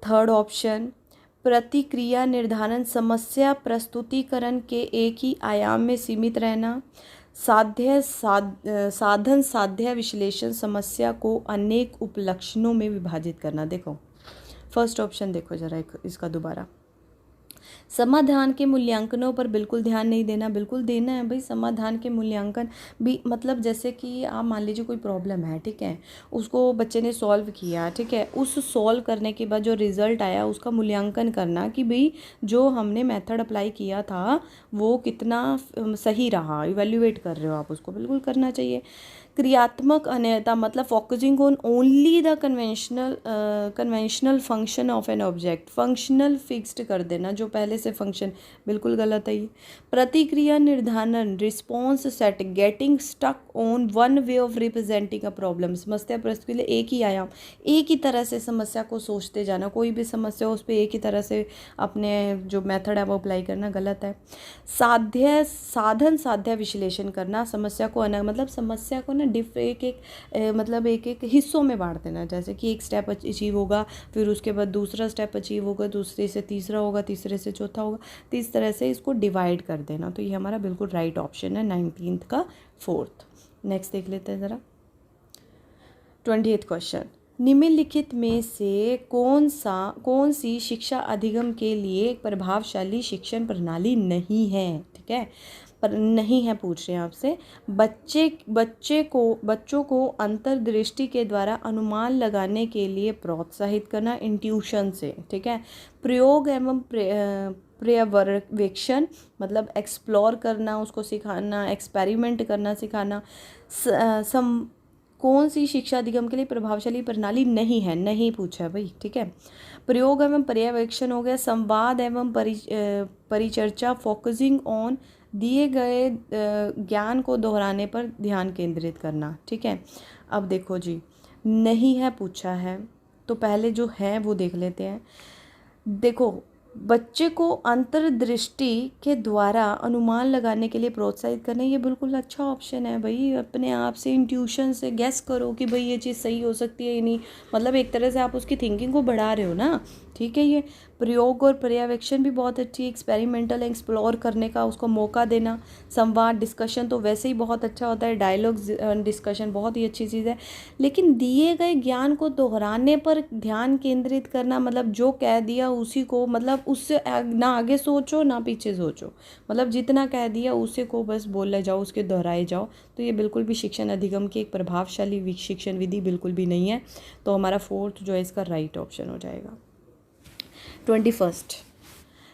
थर्ड ऑप्शन, प्रतिक्रिया निर्धारण, समस्या प्रस्तुतिकरण के एक ही आयाम में सीमित रहना। साधन साध्य विश्लेषण, समस्या को अनेक उपलक्षणों में विभाजित करना। देखो फर्स्ट ऑप्शन देखो जरा इसका दोबारा, समाधान के मूल्यांकनों पर बिल्कुल ध्यान नहीं देना। बिल्कुल देना है भाई, समाधान के मूल्यांकन भी मतलब जैसे कि आप मान लीजिए कोई प्रॉब्लम है, ठीक है, उसको बच्चे ने सॉल्व किया, ठीक है, उस सॉल्व करने के बाद जो रिज़ल्ट आया उसका मूल्यांकन करना कि भाई जो हमने मेथड अप्लाई किया था वो कितना सही रहा, इवेल्युएट कर रहे हो आप उसको, बिल्कुल करना चाहिए। क्रियात्मक अनयता मतलब focusing on only the conventional function of an object, functional fixed कर देना जो पहले से फंक्शन, बिल्कुल गलत है ये। प्रतिक्रिया निर्धारण, response set, getting stuck on one way of representing a problem, समस्या प्रस्तुति के लिए एक ही आयाम, एक ही तरह से समस्या को सोचते जाना, कोई भी समस्या हो उस पर एक ही तरह से अपने जो मेथड है वो अप्लाई करना, गलत है। साधन साध्य विश्लेषण करना, समस्या को मतलब समस्या को ना मतलब एक हिस्सों में बांट देना, जैसे कि एक स्टेप अचीव होगा, फिर उसके बाद दूसरा स्टेप अचीव होगा, दूसरे से तीसरा होगा, तीसरे से चौथा होगा, तो इस तरह से इसको डिवाइड कर देना। तो ये हमारा बिल्कुल राइट ऑप्शन है 19th का फोर्थ। नेक्स्ट देख लेते हैं ज़रा 28th क्वेश्चन, निम्नलिखित में से कौन सी शिक्षा अधिगम के लिए प्रभावशाली शिक्षण प्रणाली नहीं है, ठीक है, पर नहीं है पूछ रहे हैं आपसे। बच्चों को अंतर्दृष्टि के द्वारा अनुमान लगाने के लिए प्रोत्साहित करना, इंट्यूशन से, ठीक है। प्रयोग एवं पर्यवेक्षण मतलब एक्सप्लोर करना, उसको सिखाना, एक्सपेरिमेंट करना सिखाना। कौन सी शिक्षा अधिगम के लिए प्रभावशाली प्रणाली नहीं है, नहीं पूछा है भाई, ठीक है। प्रयोग एवं पर्यवेक्षण हो गया। संवाद एवं परिचर्चा, फोकसिंग ऑन, दिए गए ज्ञान को दोहराने पर ध्यान केंद्रित करना, ठीक है। अब देखो जी, नहीं है पूछा है तो पहले जो है वो देख लेते हैं। देखो, बच्चे को अंतर्दृष्टि के द्वारा अनुमान लगाने के लिए प्रोत्साहित करना, ये बिल्कुल अच्छा ऑप्शन है भाई। अपने आप से इंट्यूशन से गैस करो कि भाई ये चीज़ सही हो सकती है या नहीं, मतलब एक तरह से आप उसकी थिंकिंग को बढ़ा रहे हो ना, ठीक है। ये प्रयोग और पर्यवेक्षण भी बहुत अच्छी, एक्सपेरिमेंटल एक्सप्लोर करने का उसको मौका देना। संवाद डिस्कशन तो वैसे ही बहुत अच्छा होता है, डायलॉग डिस्कशन बहुत ही अच्छी चीज़ है। लेकिन दिए गए ज्ञान को दोहराने पर ध्यान केंद्रित करना, मतलब जो कह दिया उसी को, मतलब उससे ना आगे सोचो ना पीछे सोचो, मतलब जितना कह दिया उसी को बस बोले जाओ, उसके दोहराए जाओ। तो ये बिल्कुल भी शिक्षण अधिगम की एक प्रभावशाली शिक्षण विधि बिल्कुल भी नहीं है। तो हमारा फोर्थ जो है इसका राइट ऑप्शन हो जाएगा। 21,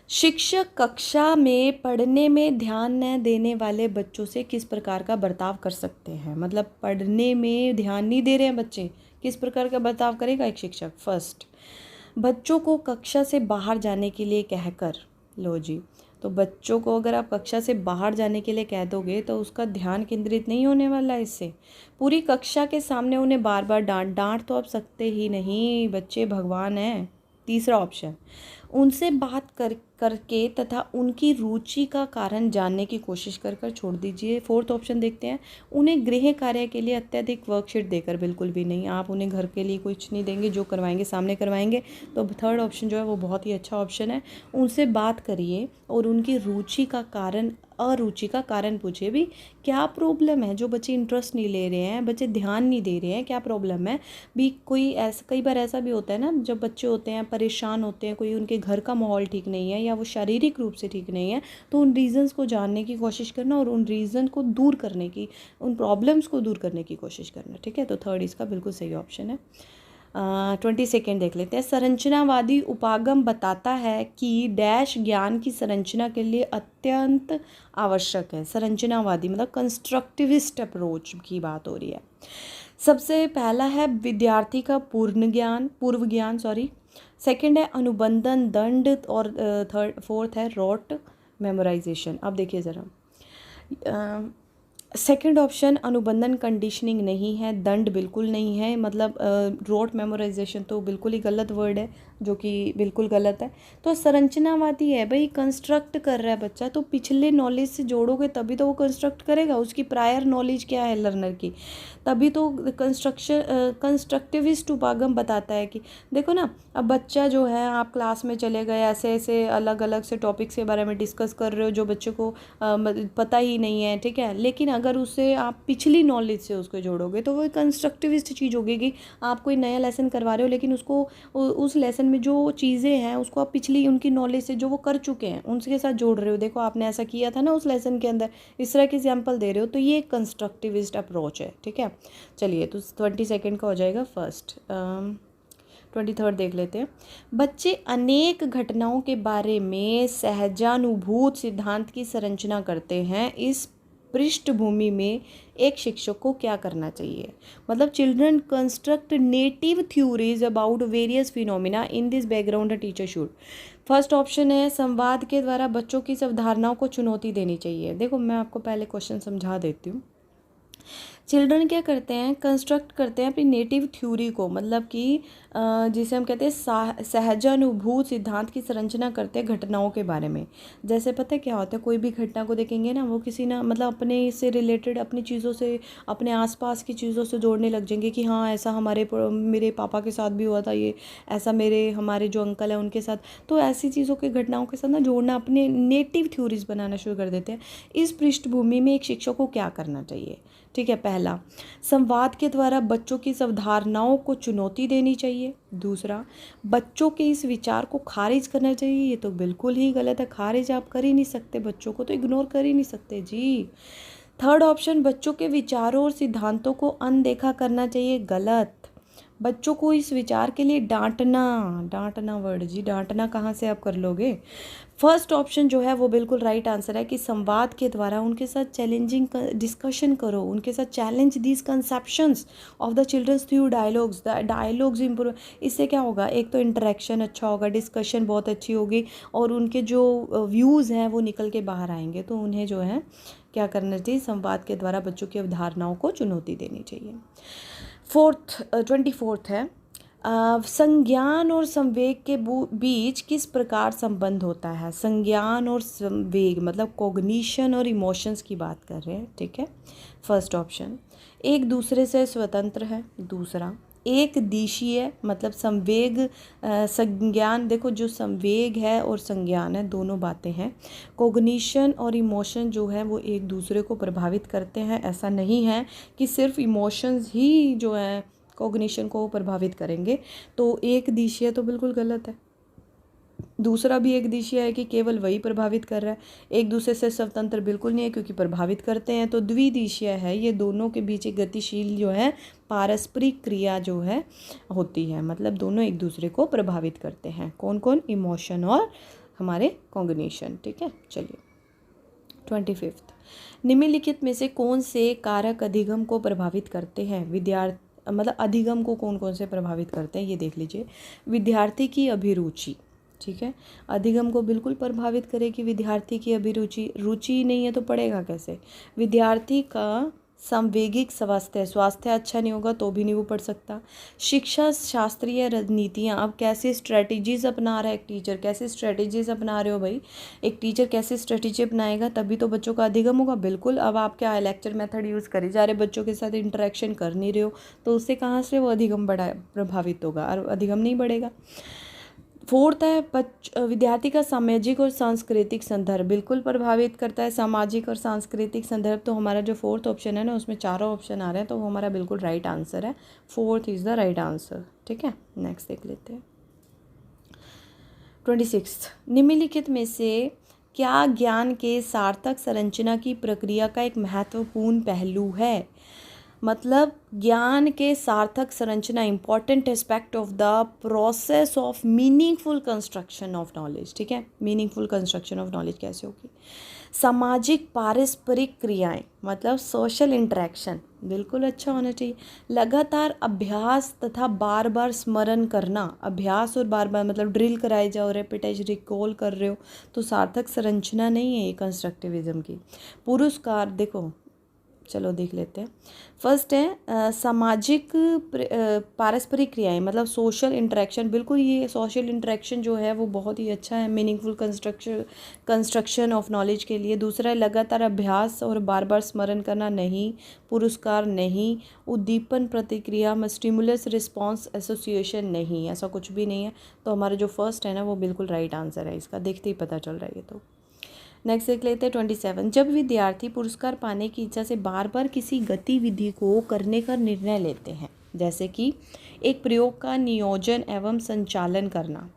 शिक्षक कक्षा में पढ़ने में ध्यान न देने वाले बच्चों से किस प्रकार का बर्ताव कर सकते हैं। मतलब पढ़ने में ध्यान नहीं दे रहे हैं बच्चे, किस प्रकार का बर्ताव करेगा एक शिक्षक। फर्स्ट, बच्चों को कक्षा से बाहर जाने के लिए कहकर, लो जी, तो बच्चों को अगर आप कक्षा से बाहर जाने के लिए कह दोगे तो उसका ध्यान केंद्रित नहीं होने वाला है। इससे पूरी कक्षा के सामने उन्हें बार बार डांट तो आप सकते ही नहीं, बच्चे भगवान हैं। तीसरा ऑप्शन, उनसे बात करके तथा उनकी रुचि का कारण जानने की कोशिश कर छोड़ दीजिए। फोर्थ ऑप्शन देखते हैं, उन्हें गृह कार्य के लिए अत्यधिक वर्कशीट देकर, बिल्कुल भी नहीं, आप उन्हें घर के लिए कुछ नहीं देंगे, जो करवाएंगे सामने करवाएंगे। तो थर्ड ऑप्शन जो है वो बहुत ही अच्छा ऑप्शन है। उनसे बात करिए और उनकी रुचि का कारण, अरुचि का कारण पूछिए भी क्या प्रॉब्लम है, जो बच्चे इंटरेस्ट नहीं ले रहे हैं, बच्चे ध्यान नहीं दे रहे हैं, क्या प्रॉब्लम है भी। कोई ऐसा, कई बार ऐसा भी होता है ना, जब बच्चे होते हैं परेशान होते हैं, कोई उनके घर का माहौल ठीक नहीं है या वो शारीरिक रूप से ठीक नहीं है, तो उन रीज़न्स को जानने की कोशिश करना और उन रीज़न को दूर करने की, उन प्रॉब्लम्स को दूर करने की कोशिश करना। ठीक है, तो थर्ड इसका बिल्कुल सही ऑप्शन है। 22 देख लेते हैं। संरचनावादी उपागम बताता है कि डैश ज्ञान की संरचना के लिए अत्यंत आवश्यक है। संरचनावादी मतलब कंस्ट्रक्टिविस्ट अप्रोच की बात हो रही है। सबसे पहला है विद्यार्थी का पूर्व ज्ञान सेकंड है अनुबंधन दंड, और फोर्थ है रोट मेमोराइजेशन। अब देखिए ज़रा, सेकंड ऑप्शन अनुबंधन कंडीशनिंग नहीं है, दंड बिल्कुल नहीं है, मतलब रोट मेमोराइजेशन तो बिल्कुल ही गलत वर्ड है, जो कि बिल्कुल गलत है। तो संरचनावादी है भाई, कंस्ट्रक्ट कर रहा है बच्चा, तो पिछले नॉलेज से जोड़ोगे तभी तो वो कंस्ट्रक्ट करेगा। उसकी प्रायर नॉलेज क्या है लर्नर की, तभी तो कंस्ट्रक्टिविस्ट उपागम बताता है कि देखो ना, अब बच्चा जो है, आप क्लास में चले गए, ऐसे ऐसे अलग अलग से टॉपिक्स के बारे में डिस्कस कर रहे हो जो बच्चे को पता ही नहीं है, ठीक है, लेकिन अगर उससे आप पिछली नॉलेज से उसको जोड़ोगे तो वो कंस्ट्रक्टिविस्ट चीज़ होगी कि आप कोई नया लेसन करवा रहे हो, लेकिन उसको उस लेसन में जो चीज़ें हैं उसको आप पिछली उनकी नॉलेज से जो वो कर चुके हैं उनके साथ जोड़ रहे हो। देखो आपने ऐसा किया था ना उस लेसन के अंदर, इस तरह के एग्जाम्पल दे रहे हो, तो ये कंस्ट्रक्टिविस्ट अप्रोच है। ठीक है, चलिए, तो 22 का हो जाएगा फर्स्ट। 23 देख लेते हैं। बच्चे अनेक घटनाओं के बारे में सहजानुभूत सिद्धांत की संरचना करते हैं। इस पृष्ठभूमि में एक शिक्षक को क्या करना चाहिए, मतलब children construct native theories about various phenomena in this background a teacher should. First option है संवाद के द्वारा बच्चों की सब धारणाओं को चुनौती देनी चाहिए। देखो मैं आपको पहले क्वेश्चन समझा देती हूँ। चिल्ड्रन क्या करते हैं, कंस्ट्रक्ट करते हैं अपनी नेटिव थ्योरी को, मतलब कि जिसे हम कहते हैं सहजानुभूत सिद्धांत की संरचना करते हैं घटनाओं के बारे में। जैसे पता है क्या होता है, कोई भी घटना को देखेंगे ना, वो किसी ना मतलब अपने से रिलेटेड, अपनी चीज़ों से, अपने आसपास की चीज़ों से जोड़ने लग जाएंगे कि हाँ ऐसा मेरे पापा के साथ भी हुआ था, ये ऐसा हमारे जो अंकल हैं उनके साथ। तो ऐसी चीज़ों के घटनाओं के साथ ना जोड़ना, अपने नेटिव थ्योरीज बनाना शुरू कर देते हैं। इस पृष्ठभूमि में एक शिक्षक को क्या करना चाहिए। ठीक है, पहला, संवाद के द्वारा बच्चों की अवधारणाओं को चुनौती देनी चाहिए। दूसरा, बच्चों के इस विचार को खारिज करना चाहिए। ये तो बिल्कुल ही गलत है, खारिज आप कर ही नहीं सकते, बच्चों को तो इग्नोर कर ही नहीं सकते जी। थर्ड ऑप्शन, बच्चों के विचारों और सिद्धांतों को अनदेखा करना चाहिए। गलत, बच्चों को इस विचार के लिए डांटना वर्ड जी, डांटना कहाँ से आप कर लोगे। फर्स्ट ऑप्शन जो है वो बिल्कुल राइट आंसर है कि संवाद के द्वारा उनके साथ चैलेंजिंग डिस्कशन करो, उनके साथ challenge these conceptions of the childrens through dialogues improve. इससे क्या होगा, एक तो इंटरेक्शन अच्छा होगा, डिस्कशन बहुत अच्छी होगी, और उनके जो व्यूज़ हैं वो निकल के बाहर आएंगे। तो उन्हें जो है क्या करना चाहिए, संवाद के द्वारा बच्चों की अवधारणाओं को चुनौती देनी चाहिए। 24 है, संज्ञान और संवेग के बीच किस प्रकार संबंध होता है। संज्ञान और संवेग मतलब कॉग्निशन और इमोशंस की बात कर रहे हैं। ठीक है, फर्स्ट ऑप्शन एक दूसरे से स्वतंत्र है। दूसरा, एक दिशीय मतलब संवेग संज्ञान, देखो जो संवेग है और संज्ञान है दोनों बातें हैं। कॉग्निशन और इमोशन जो है वो एक दूसरे को प्रभावित करते हैं। ऐसा नहीं है कि सिर्फ इमोशंस ही जो है कॉग्निशन को प्रभावित करेंगे। तो एक दिशीय तो बिल्कुल गलत है। दूसरा भी एक दिशीय है कि केवल वही प्रभावित कर रहा है, एक दूसरे से स्वतंत्र बिल्कुल नहीं है क्योंकि प्रभावित करते हैं। तो द्विदिशीय है, ये दोनों के बीच एक गतिशील जो है पारस्परिक क्रिया जो है होती है, मतलब दोनों एक दूसरे को प्रभावित करते हैं। कौन कौन, इमोशन और हमारे कॉग्निशन। ठीक है, चलिए 25 निम्नलिखित में से कौन से कारक अधिगम को प्रभावित करते हैं। मतलब अधिगम को कौन कौन से प्रभावित करते हैं ये देख लीजिए। विद्यार्थी की अभिरुचि, ठीक है, अधिगम को बिल्कुल प्रभावित करेगी विद्यार्थी की अभिरुचि। रुचि नहीं है तो पढ़ेगा कैसे। विद्यार्थी का संवेगिक स्वास्थ्य, स्वास्थ्य अच्छा नहीं होगा तो भी नहीं वो पढ़ सकता। शिक्षा शास्त्रीय रणनीतियाँ, अब कैसे स्ट्रेटजीज अपना रहा है एक टीचर, कैसे स्ट्रेटजीज अपना रहे हो भाई, एक टीचर कैसे स्ट्रेटजी अपनाएगा तभी तो बच्चों का अधिगम होगा। बिल्कुल, अब आप क्या है लेक्चर मेथड यूज़ करे जा रहे, बच्चों के साथ इंटरेक्शन कर नहीं रहे हो तो उससे कहाँ से वो अधिगम प्रभावित होगा, और अधिगम नहीं बढ़ेगा। फोर्थ है विद्यार्थी का सामाजिक और सांस्कृतिक संदर्भ बिल्कुल प्रभावित करता है। सामाजिक और सांस्कृतिक संदर्भ तो हमारा जो फोर्थ ऑप्शन है ना, उसमें चारों ऑप्शन आ रहे हैं तो वो हमारा बिल्कुल राइट आंसर है। Fourth is the right answer. ठीक है, नेक्स्ट देख लेते हैं। 26 निम्नलिखित में से क्या ज्ञान के सार्थक संरचना की प्रक्रिया का एक महत्वपूर्ण पहलू है। मतलब ज्ञान के सार्थक संरचना, important aspect of the process of meaningful construction of knowledge. ठीक है, मीनिंगफुल कंस्ट्रक्शन ऑफ नॉलेज कैसे होगी। सामाजिक पारस्परिक क्रियाएं, मतलब सोशल इंटरेक्शन बिल्कुल अच्छा होना चाहिए। लगातार अभ्यास तथा बार बार स्मरण करना, अभ्यास और बार बार मतलब ड्रिल कराए जाओ, रेपिटाइज रिकॉल कर रहे हो तो सार्थक संरचना नहीं है ये कंस्ट्रक्टिविज्म की। पुरस्कार देखो, चलो देख लेते हैं। फर्स्ट है सामाजिक पारस्परिक क्रियाएं, मतलब सोशल इंटरेक्शन, बिल्कुल ये सोशल इंटरेक्शन जो है वो बहुत ही अच्छा है मीनिंगफुल कंस्ट्रक्शन ऑफ नॉलेज के लिए। दूसरा है लगातार अभ्यास और बार बार स्मरण करना, नहीं। पुरस्कार नहीं। उद्दीपन प्रतिक्रिया में स्टिमुलस रिस्पॉन्स एसोसिएशन, नहीं, ऐसा कुछ भी नहीं है। तो हमारा जो फर्स्ट है ना वो बिल्कुल राइट आंसर है इसका, देखते ही पता चल रहा है ये तो। नेक्स्ट देख लेते हैं 27। जब विद्यार्थी पुरस्कार पाने की इच्छा से बार बार किसी गतिविधि को करने का निर्णय लेते हैं, जैसे कि एक प्रयोग का नियोजन एवं संचालन करना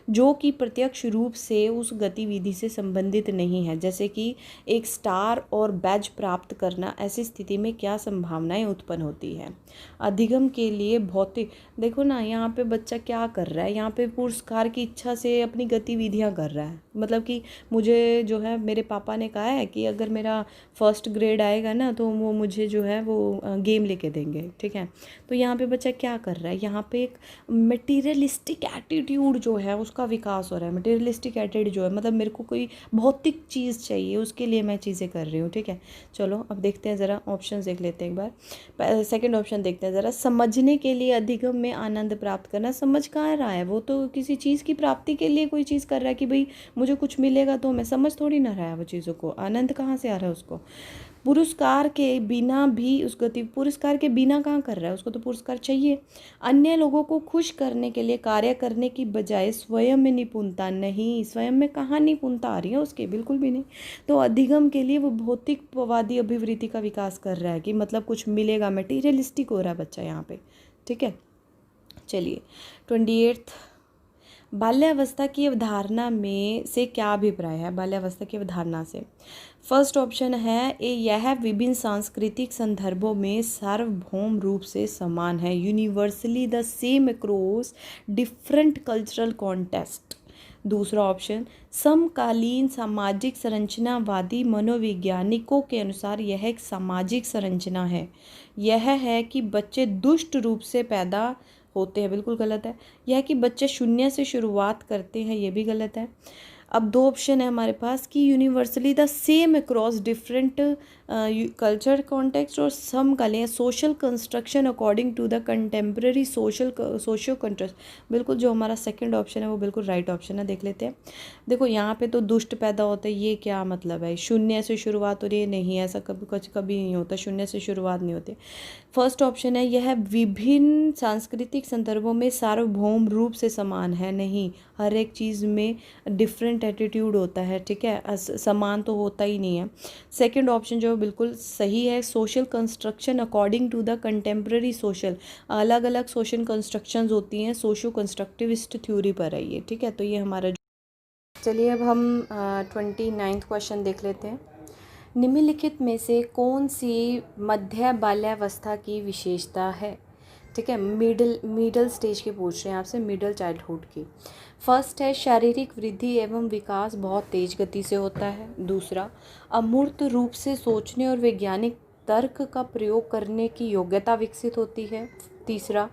जो कि प्रत्यक्ष रूप से उस गतिविधि से संबंधित नहीं है, जैसे कि एक स्टार और बैज प्राप्त करना, ऐसी स्थिति में क्या संभावनाएं उत्पन्न होती है। अधिगम के लिए भौतिक, देखो ना यहाँ पे बच्चा क्या कर रहा है, यहाँ पे पुरस्कार की इच्छा से अपनी गतिविधियाँ कर रहा है। मतलब कि मुझे जो है मेरे पापा ने कहा है कि अगर मेरा फर्स्ट ग्रेड आएगा ना तो वो मुझे जो है वो गेम लेके देंगे। ठीक है, तो यहाँ पे बच्चा क्या कर रहा है, यहाँ पे एक मटीरियलिस्टिक एटीट्यूड जो है उसका विकास हो रहा है। मटीरियलिस्टिक एटीट्यूड जो है मतलब मेरे को कोई भौतिक चीज़ चाहिए, उसके लिए मैं चीज़ें कर रही हूँ। ठीक है, चलो अब देखते हैं ज़रा ऑप्शन देख लेते हैं एक बार। सेकंड ऑप्शन देखते हैं ज़रा। समझने के लिए अधिगम में आनंद प्राप्त करना, समझ कहाँ रहा है, वो तो किसी चीज़ की प्राप्ति के लिए कोई चीज़ कर रहा है कि भाई मुझे कुछ मिलेगा तो मैं समझ थोड़ी ना रहा है वो चीज़ों को, आनंद कहाँ से आ रहा है उसको। पुरस्कार के बिना भी उस गति, पुरस्कार के बिना कहाँ कर रहा है, उसको तो पुरस्कार चाहिए। अन्य लोगों को खुश करने के लिए कार्य करने की बजाय स्वयं में निपुणता, नहीं, स्वयं में कहाँ निपुणता आ रही है उसके, बिल्कुल भी नहीं। तो अधिगम के लिए वो भौतिकवादी अभिवृत्ति का विकास कर रहा है कि मतलब कुछ मिलेगा, मटीरियलिस्टिक हो रहा है बच्चा यहाँ पे। ठीक है, चलिए 28। बाल्यावस्था की अवधारणा में से क्या अभिप्राय है, बाल्यावस्था की अवधारणा से। फर्स्ट ऑप्शन है यह विभिन्न सांस्कृतिक संदर्भों में सार्वभौम रूप से समान है, universally the same across different cultural context. दूसरा ऑप्शन, समकालीन सामाजिक संरचनावादी मनोवैज्ञानिकों के अनुसार यह एक सामाजिक संरचना है। यह है कि बच्चे दुष्ट रूप से पैदा होते हैं, बिल्कुल गलत है। यह कि बच्चे शून्य से शुरुआत करते हैं, ये भी गलत है। अब दो ऑप्शन है हमारे पास कि universally the same across different culture context और समकालीन social construction according to the contemporary socio context. बिल्कुल जो हमारा सेकंड ऑप्शन है वो बिल्कुल राइट ऑप्शन है, देख लेते हैं। देखो यहाँ पे तो दुष्ट पैदा होते हैं, ये क्या मतलब है, शून्य से शुरुआत हो रही है, नहीं, ऐसा कभी नहीं होता, शून्य से शुरुआत नहीं होती। फर्स्ट ऑप्शन है यह विभिन्न सांस्कृतिक संदर्भों में सार्वभौम रूप से समान है, नहीं, हर एक चीज़ में डिफरेंट एटीट्यूड होता है। ठीक है, समान तो होता ही नहीं है। सेकंड ऑप्शन जो बिल्कुल सही है, social construction according to the contemporary social, अलग अलग सोशल कंस्ट्रक्शंस होती हैं, सोशो कंस्ट्रक्टिविस्ट थ्योरी पर है ये। ठीक है, तो ये हमारा, चलिए अब हम 29वां क्वेश्चन देख लेते हैं। निम्नलिखित में से कौन सी मध्य बाल्यावस्था की विशेषता है। ठीक है, मिडल स्टेज के पूछ रहे हैं आपसे, मिडल चाइल्डहुड की। फर्स्ट है शारीरिक वृद्धि एवं विकास बहुत तेज गति से होता है। दूसरा, अमूर्त रूप से सोचने और वैज्ञानिक तर्क का प्रयोग करने की योग्यता विकसित होती है। तीसरा,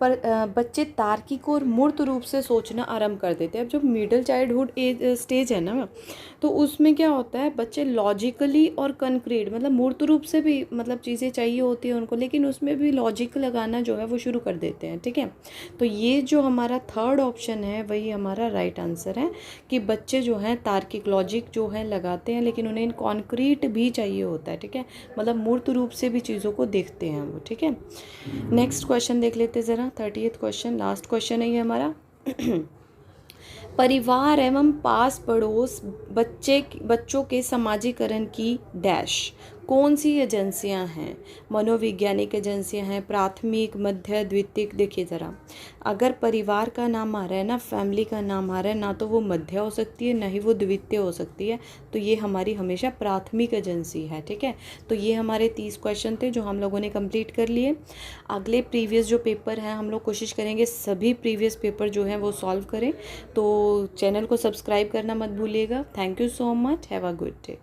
बच्चे तार्किक और मूर्त रूप से सोचना आरंभ कर देते हैं। अब जो मिडिल चाइल्डहुड एज स्टेज है ना, तो उसमें क्या होता है, बच्चे लॉजिकली और कंक्रीट मतलब मूर्त रूप से भी मतलब चीज़ें चाहिए होती है उनको, लेकिन उसमें भी लॉजिक लगाना जो है वो शुरू कर देते हैं। ठीक है, तो ये जो हमारा थर्ड ऑप्शन है वही हमारा राइट आंसर है कि बच्चे जो हैं तार्किक लॉजिक जो है लगाते हैं, लेकिन उन्हें कॉन्क्रीट भी चाहिए होता है। ठीक है, मतलब मूर्त रूप से भी चीज़ों को देखते हैं वो। ठीक है, नेक्स्ट क्वेश्चन देख लेते ज़रा, 30th क्वेश्चन, लास्ट क्वेश्चन है ये हमारा। परिवार एवं पास पड़ोस बच्चों के समाजीकरण की डैश कौन सी एजेंसियां हैं? मनोवैज्ञानिक एजेंसियां हैं, प्राथमिक, मध्य, द्वितीयक। देखिए ज़रा, अगर परिवार का नाम आ रहा है ना, फैमिली का नाम आ रहा है ना, तो वो मध्य हो सकती है ना ही वो द्वितीय हो सकती है, तो ये हमारी हमेशा प्राथमिक एजेंसी है। ठीक है, तो ये हमारे 30 क्वेश्चन थे जो हम लोगों ने कंप्लीट कर लिए। अगले प्रीवियस जो पेपर हैं हम लोग कोशिश करेंगे सभी प्रीवियस पेपर जो हैं वो सॉल्व करें। तो चैनल को सब्सक्राइब करना मत भूलिएगा। Thank you so much, have a good day.